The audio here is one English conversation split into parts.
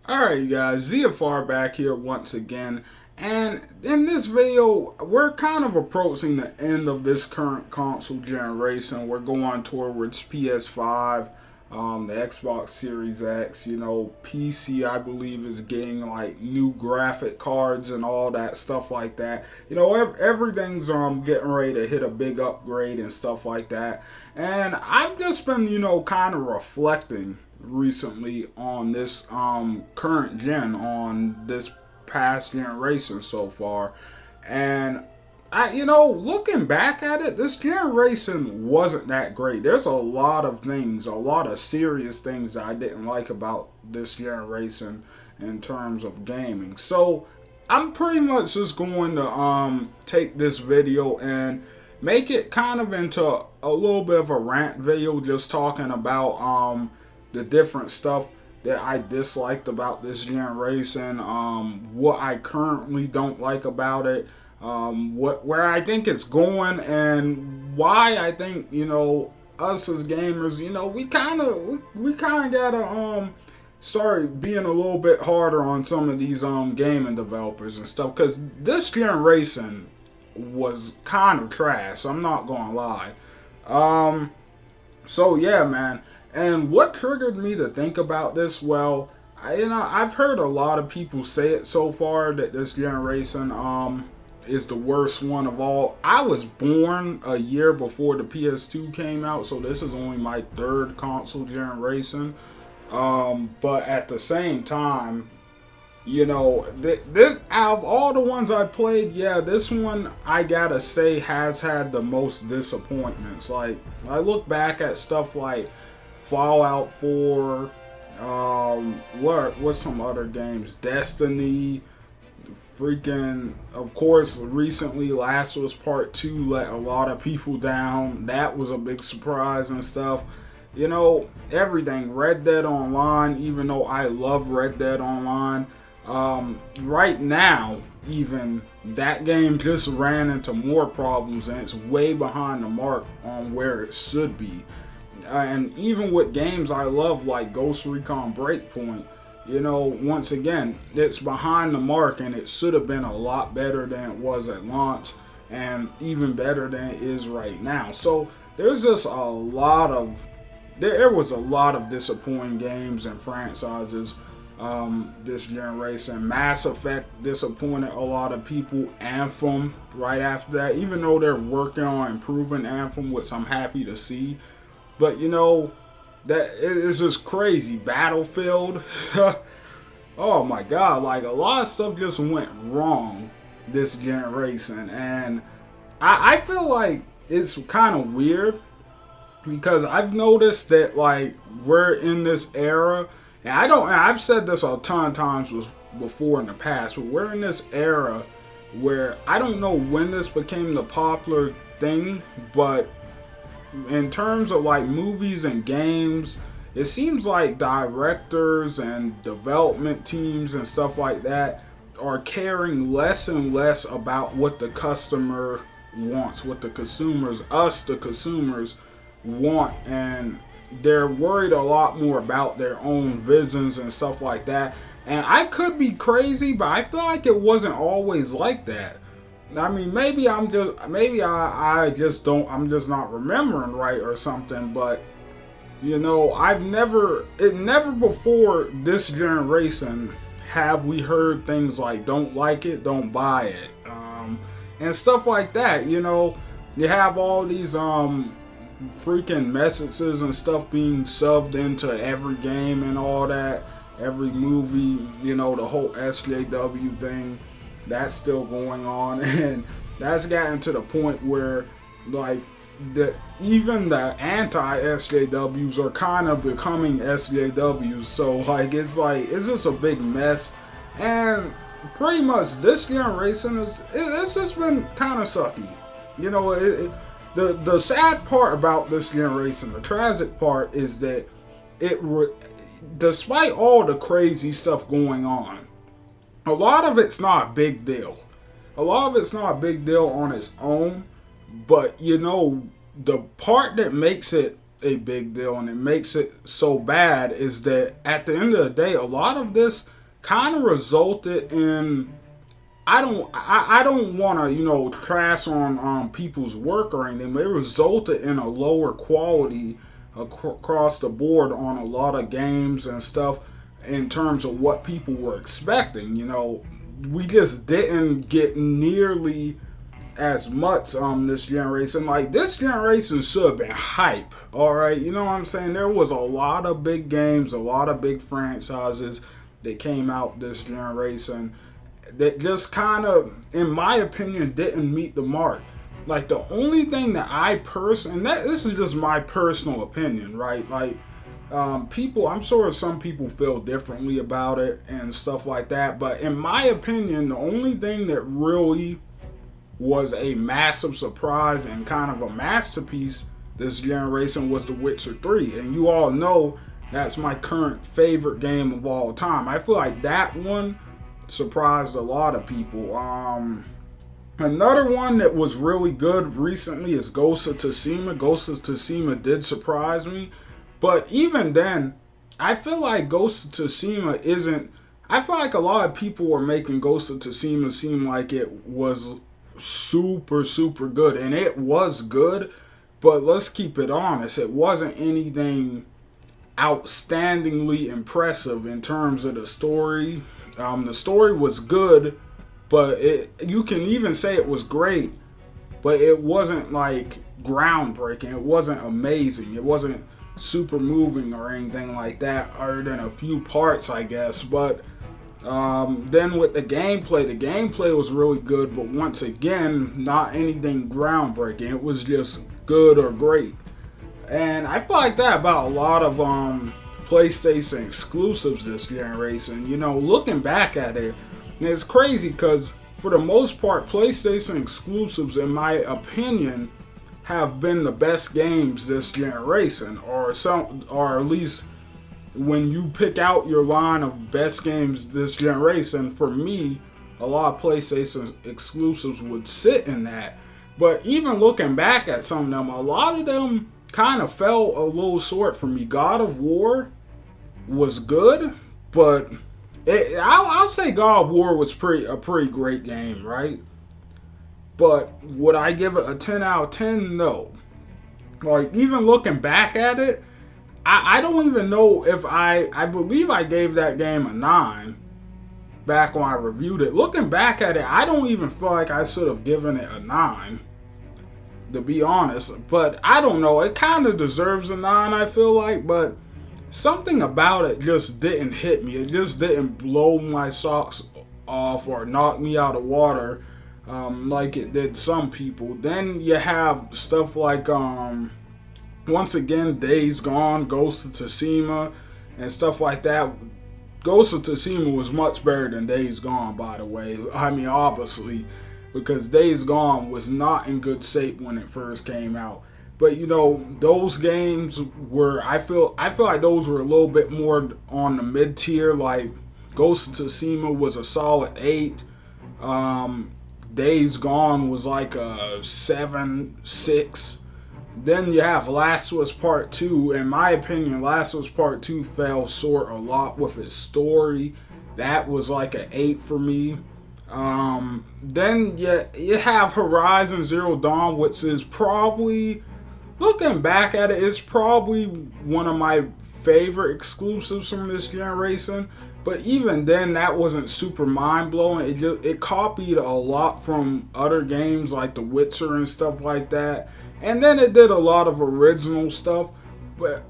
Alright, you guys, ZFR back here once again, and in this video, we're kind of approaching the end of this current console generation. We're going towards PS5, the Xbox Series X, PC I believe is getting like new graphic cards and all that stuff like that. Everything's getting ready to hit a big upgrade and stuff like that. And I've just been, kind of reflecting recently on this current gen, on this past generation so far. And looking back at it, this generation wasn't that great. There's a lot of things, a lot of serious things that I didn't like about this generation in terms of gaming. So I'm pretty much just going to take this video and make it kind of into a little bit of a rant video, just talking about the different stuff that I disliked about this generation, what I currently don't like about it, where I think it's going, and why I think us as gamers, we kind of gotta start being a little bit harder on some of these gaming developers and stuff, because this generation was kind of trash. I'm not gonna lie. So yeah, man. And what triggered me to think about this? Well, I've heard a lot of people say it so far that this generation is the worst one of all. I was born a year before the PS2 came out, so this is only my third console generation. But at the same time, this out of all the ones I played, yeah, this one I gotta say has had the most disappointments. Like, I look back at stuff like Fallout 4, what's some other games? Destiny, freaking, of course, recently Last of Us Part 2 let a lot of people down. That was a big surprise and stuff. Everything. Red Dead Online, even though I love Red Dead Online, right now, even, that game just ran into more problems and it's way behind the mark on where it should be. And even with games I love like Ghost Recon Breakpoint, once again, it's behind the mark and it should have been a lot better than it was at launch, and even better than it is right now. So there's just there was a lot of disappointing games and franchises this generation. Mass Effect disappointed a lot of people. Anthem right after that, even though they're working on improving Anthem, which I'm happy to see. But that is just crazy. Battlefield, oh my god, like a lot of stuff just went wrong this generation, and I feel like it's kind of weird because I've noticed that like we're in this era, and I've said this a ton of times before in the past, but we're in this era where I don't know when this became the popular thing, but in terms of like movies and games, it seems like directors and development teams and stuff like that are caring less and less about what the customer wants, what the consumers, the consumers want, and they're worried a lot more about their own visions and stuff like that. And I could be crazy, but I feel like it wasn't always like that. I mean, maybe I'm just not remembering right or something, but never before this generation have we heard things like don't like it, don't buy it, and stuff like that. You have all these freaking messages and stuff being shoved into every game and all that, every movie, the whole SJW thing. That's still going on, and that's gotten to the point where like even the anti-SJWs are kind of becoming SJWs. So like it's just a big mess, and pretty much this generation it's just been kind of sucky. The sad part about this generation, the tragic part, is that despite all the crazy stuff going on, a lot of it's not a big deal. A lot of it's not a big deal on its own, but the part that makes it a big deal and it makes it so bad is that at the end of the day, a lot of this kind of resulted in, I don't want to, trash on people's work or anything, but it resulted in a lower quality across the board on a lot of games and stuff in terms of what people were expecting. We just didn't get nearly as much this generation. Like, this generation should have been hype. All right, you know what I'm saying? There was a lot of big games, a lot of big franchises that came out this generation that just kind of, in my opinion, didn't meet the mark. Like, the only thing that this is just my personal opinion, right? Like, people, I'm sure some people feel differently about it and stuff like that, but in my opinion, the only thing that really was a massive surprise and kind of a masterpiece this generation was The Witcher 3. And you all know that's my current favorite game of all time. I feel like that one surprised a lot of people. Another one that was really good recently is Ghost of Tsushima. Ghost of Tsushima did surprise me, but even then, I feel like Ghost of Tsushima isn't. I feel like a lot of people were making Ghost of Tsushima seem like it was super, super good, and it was good, but let's keep it honest, it wasn't anything outstandingly impressive in terms of the story. The story was good, but you can even say it was great, but it wasn't like groundbreaking. It wasn't amazing. It wasn't super moving or anything like that, other than a few parts, I guess. But then with the gameplay was really good, but once again, not anything groundbreaking. It was just good or great. And I feel like that about a lot of PlayStation exclusives this generation. Looking back at it, it's crazy because for the most part, PlayStation exclusives, in my opinion, have been the best games this generation, or at least when you pick out your line of best games this generation, for me, a lot of PlayStation exclusives would sit in that. But even looking back at some of them, a lot of them kind of fell a little short for me. God of War was good, but I'll say God of War was a pretty great game, right? But would I give it a 10 out of 10? No. Like, even looking back at it, I don't even know if I believe I gave that game a 9 back when I reviewed it. Looking back at it, I don't even feel like I should have given it a 9, to be honest. But I don't know, it kind of deserves a 9, I feel like, but something about it just didn't hit me. It just didn't blow my socks off or knock me out of water like it did some people. Then you have stuff like once again, Days Gone, Ghost of Tsushima, and stuff like that. Ghost of Tsushima was much better than Days Gone, by the way. I mean, obviously, because Days Gone was not in good shape when it first came out. But those games were, I feel like those were a little bit more on the mid tier. Like, Ghost of Tsushima was a solid 8. Days Gone was like a 7, 6. Then you have Last of Us Part 2. In my opinion, Last of Us Part 2 fell short a lot with its story. That was like an 8 for me. Then you have Horizon Zero Dawn, which is probably, looking back at it, it's probably one of my favorite exclusives from this generation. But even then, that wasn't super mind-blowing. It copied a lot from other games like The Witcher and stuff like that. And then it did a lot of original stuff.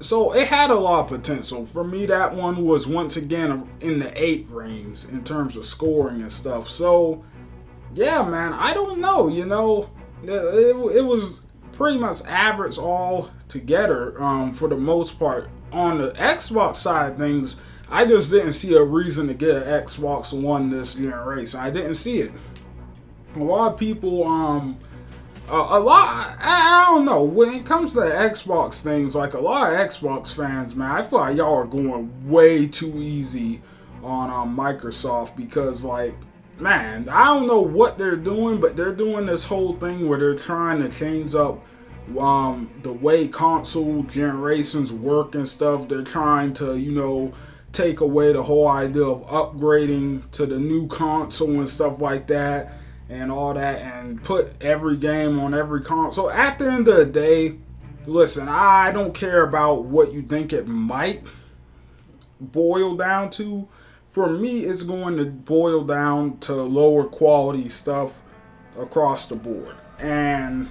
So it had a lot of potential. For me, that one was once again in the 8 range in terms of scoring and stuff. So, yeah, man, I don't know, it was pretty much average all together for the most part. On the Xbox side of things, I just didn't see a reason to get an Xbox One this generation. I didn't see it. A lot of people, I don't know, when it comes to the Xbox things, like a lot of Xbox fans, man, I feel like y'all are going way too easy on Microsoft because, like, man, I don't know what they're doing, but they're doing this whole thing where they're trying to change up the way console generations work and stuff. They're trying to, take away the whole idea of upgrading to the new console and stuff like that and all that, and put every game on every console. At the end of the day, listen, I don't care about what you think it might boil down to. For me, it's going to boil down to lower quality stuff across the board. And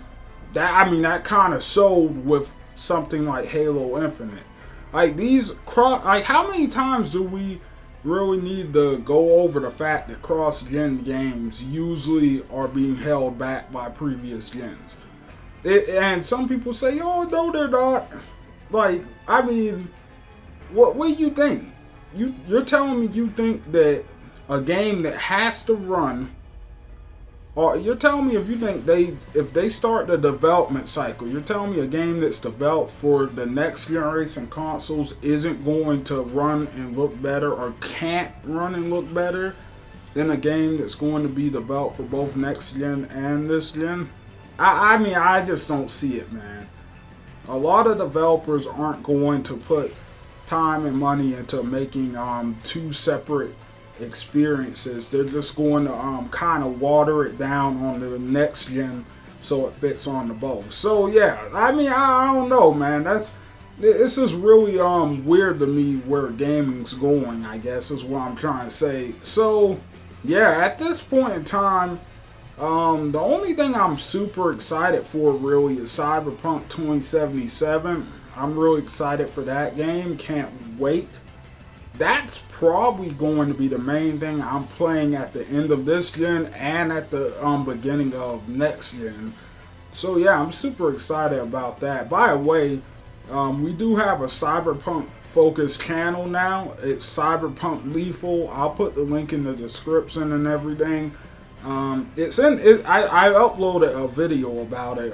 that kind of showed with something like Halo Infinite. Like how many times do we really need to go over the fact that cross-gen games usually are being held back by previous gens? And some people say, oh, no, they're not. Like, I mean, what do you think? You're telling me you think that a game that has to run, or you're telling me if they start the development cycle, you're telling me a game that's developed for the next generation consoles isn't going to run and look better, or can't run and look better than a game that's going to be developed for both next gen and this gen? I mean, I just don't see it, man. A lot of developers aren't going to put time and money into making two separate experiences. They're just going to kind of water it down on the next gen so it fits on the both. So yeah, I mean, I don't know, man. This is really weird to me where gaming's going, I guess is what I'm trying to say. So yeah, at this point in time, the only thing I'm super excited for really is Cyberpunk 2077. I'm really excited for that game. Can't wait. That's probably going to be the main thing I'm playing at the end of this gen and at the beginning of next gen. So yeah, I'm super excited about that. By the way, we do have a Cyberpunk focused channel now. It's Cyberpunk Lethal. I'll put the link in the description and everything. I uploaded a video about it.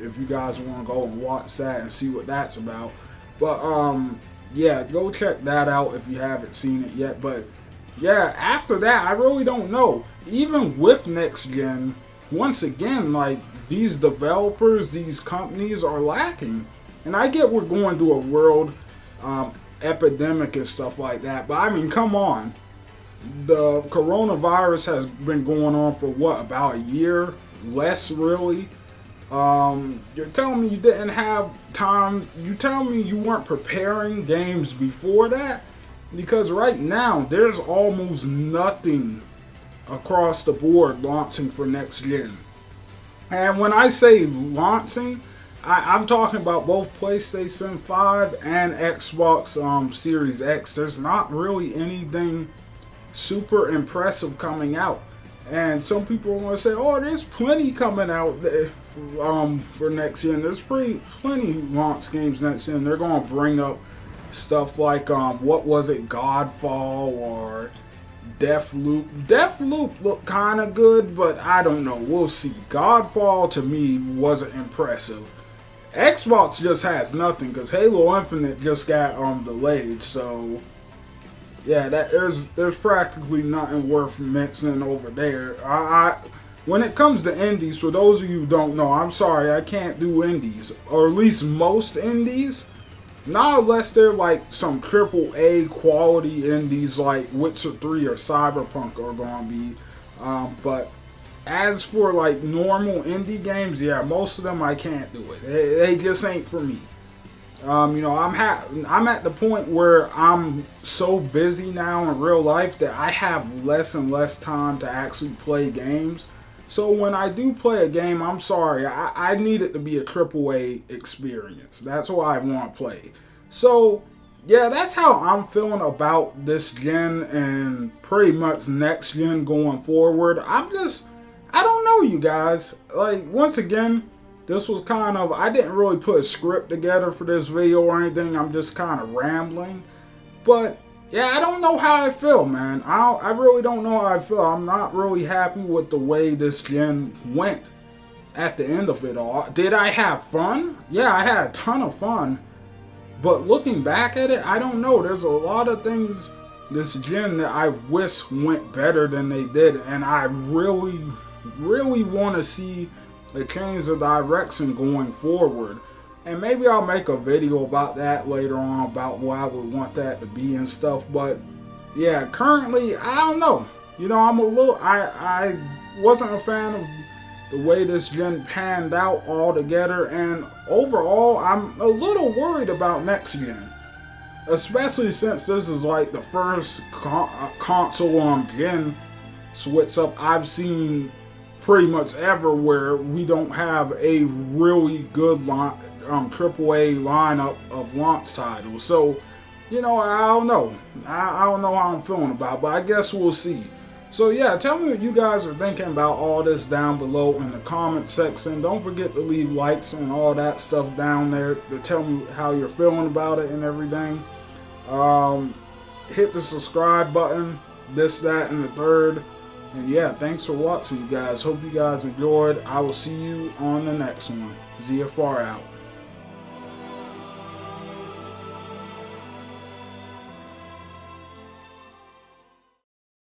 If you guys want to go and watch that and see what that's about. But yeah, go check that out if you haven't seen it yet. But yeah, after that, I really don't know. Even with next gen, once again, like, these developers, these companies are lacking. And I get we're going through a world epidemic and stuff like that, but I mean, come on. The coronavirus has been going on for what, about a year? Less, really. You're telling me you didn't have time? You telling me you weren't preparing games before that? Because right now, there's almost nothing across the board launching for next gen. And when I say launching, I'm talking about both PlayStation 5 and Xbox Series X. There's not really anything super impressive coming out. And some people want to say, oh, there's plenty coming out for next gen. There's plenty launch games next gen. They're going to bring up stuff like, what was it, Godfall or Deathloop. Deathloop looked kind of good, but I don't know. We'll see. Godfall, to me, wasn't impressive. Xbox just has nothing because Halo Infinite just got delayed, so yeah, there's practically nothing worth mentioning over there. When it comes to indies, for those of you who don't know, I'm sorry, I can't do indies, or at least most indies. Not unless they're like some AAA quality indies like Witcher 3 or Cyberpunk are gonna be. But as for like normal indie games, yeah, most of them I can't do it. They just ain't for me. You know, I'm at the point where I'm so busy now in real life that I have less and less time to actually play games. So when I do play a game, I'm sorry, I need it to be a AAA experience. That's what I want to play. So yeah, that's how I'm feeling about this gen and pretty much next gen going forward. I don't know, you guys. Like, once again, this was kind of, I didn't really put a script together for this video or anything. I'm just kind of rambling. But yeah, I don't know how I feel, man. I really don't know how I feel. I'm not really happy with the way this gen went at the end of it all. Did I have fun? Yeah, I had a ton of fun. But looking back at it, I don't know. There's a lot of things this gen that I wish went better than they did. And I really want to see a change of direction going forward. And maybe I'll make a video about that later on, about what I would want that to be and stuff. But yeah, currently, I don't know. You know, I wasn't a fan of the way this gen panned out altogether, and overall, I'm a little worried about next gen. Especially since this is like the first console on gen switch up I've seen pretty much ever where we don't have a really good AAA lineup of launch titles. So, you know, I don't know. I don't know how I'm feeling about it, but I guess we'll see. So yeah, tell me what you guys are thinking about all this down below in the comment section. Don't forget to leave likes and all that stuff down there to tell me how you're feeling about it and everything. Hit the subscribe button, this, that, and the third. And yeah, thanks for watching, you guys. Hope you guys enjoyed. I will see you on the next one. ZFR out.